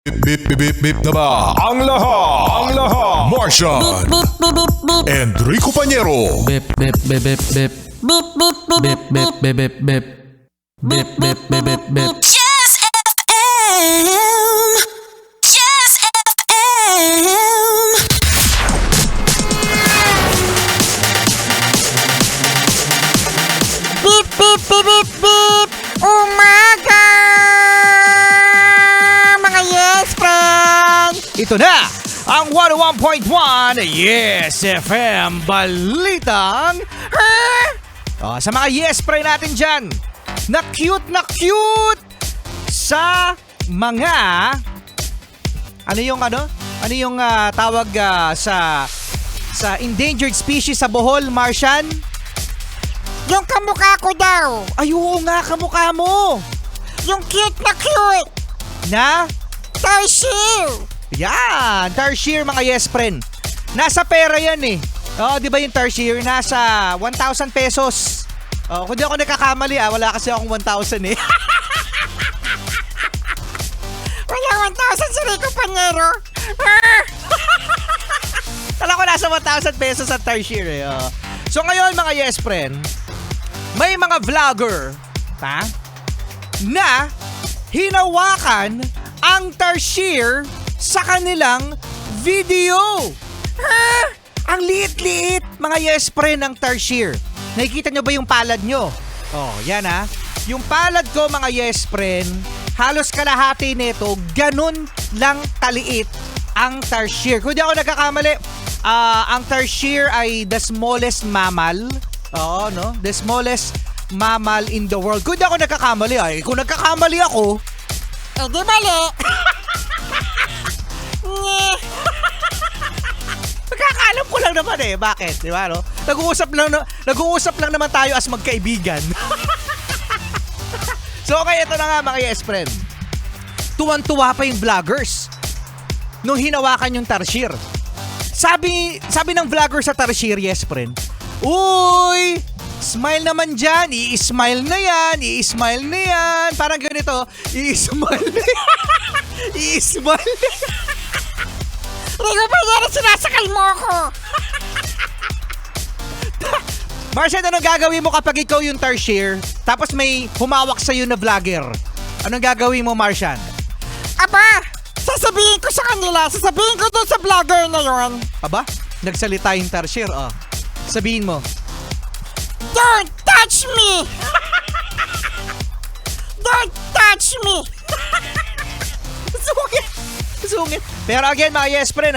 Bip bip bip bip na ba? Ang lahat! Martian! Enrico Pañero! Bip bip bip bip bip. Bip bip bip bip bip bip bip. Bip bip bip bip bip. Just FM. Just FM. Beep beep beep beep beep. Umaga, mga yes friend. Ito na ang 101.1 Yes FM Balitang sa mga yes pray natin dyan na cute sa mga ano yung tawag sa endangered species sa Bohol, Martian? Yung kamukha ko daw. Ay, oo nga, kamukha mo Yung cute na cute. na Tarsier. yan, tarsier mga yes friend. Nasa pera yan eh. Oo, di ba yung tarsier? Nasa 1,000 pesos. Oh, kung di ako nagkakamali wala kasi akong 1,000 eh. Wala 1,000 si Rico Pañero. Alam ko nasa 1,000 pesos sa tarsier eh. Oh. So ngayon mga yes friend, may mga vlogger na hinawakan ang tarsier sa kanilang video. Ang liit-liit mga yes friend ng tarsier. Nakikita nyo ba yung palad nyo? Oh, yan Yung palad ko mga yes friend, halos kalahati nito, ganun lang kaliit ang tarsier. Kung di ako nagkakamali, ang tarsier ay the smallest mammal. Oo, no? The smallest mammal in the world. Kung di ako nagkakamali kung nagkakamali ako, Di mali. Nye. magkakaalam ko lang naman Bakit? Di ba, no? Nag-uusap lang naman tayo as magkaibigan. So, okay, ito na nga mga yes friend. Tuwan-tuwa pa yung vloggers nung hinawakan yung tarsier. Sabi ng vlogger sa tarsier, yes friend, uy, smile naman dyan, i-smile na yan. Parang ganito, i-smile na yan. I-smile na yan. Rico Pañero, sinasakal mo ako. Marcia, anong gagawin mo kapag ikaw yung tarsier, tapos may humawak sa'yo na vlogger? Anong gagawin mo, Marcian? Aba, sasabihin ko sa kanila, sasabihin ko doon sa vlogger na yon. Aba, nagsalita yung tarsier, Sabihin mo. Don't touch me. Don't touch me. Sungit. Pero again, mga yes friend,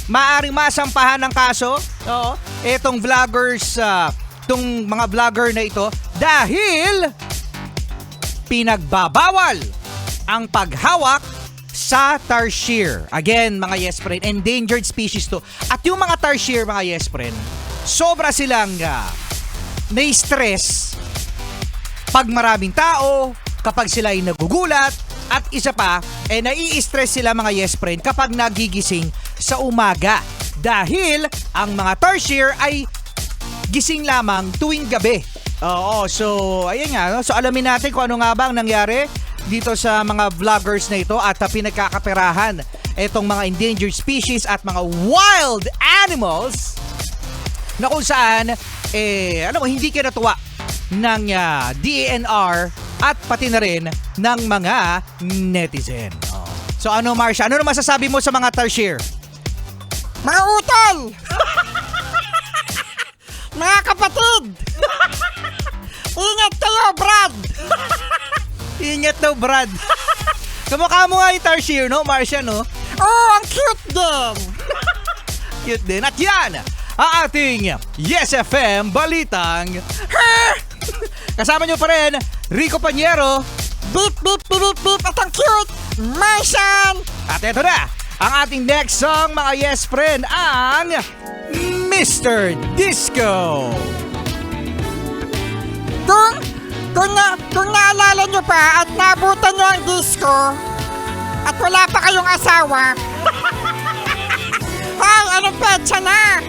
maaring masampahan ng kaso, etong vloggers, itong mga vlogger na ito, dahil pinagbabawal ang paghawak sa tarsier. Again, mga yes friend, endangered species to. At yung mga tarsier, mga yes friend, sobra silang na-stress pag maraming tao, kapag sila ay nagugulat, at isa pa, nai-stress sila mga yes friend kapag nagigising sa umaga. Dahil ang mga tarsier ay gising lamang tuwing gabi. Oo, so ayan nga. So alamin natin kung ano nga ba ang nangyari dito sa mga vloggers na ito at pinagkakaperahan itong mga endangered species at mga wild animals na kung saan, hindi kinatuwa ng DENR at pati na rin ng mga netizen. So ano, Marcia, ano masasabi mo sa mga tarsier? Mga utol. Mga kapatid. Ingat kayo, Brad. Ingat daw, Brad. Kamukha mo nga yung tarsier, no, Marcia, no? Oh, ang cute din. Cute din. At yan, ang ating Yes FM Balitang kasama nyo pa rin, Rico Pañero. Beep, beep, beep, beep, beep. At ang cute, Martian. At eto na, ang ating next song, mga yes friend, ang Mr. Disco. Kung naalala nyo pa at naabutan nyo ang disco at wala pa kayong asawa, ay, anong petsa na?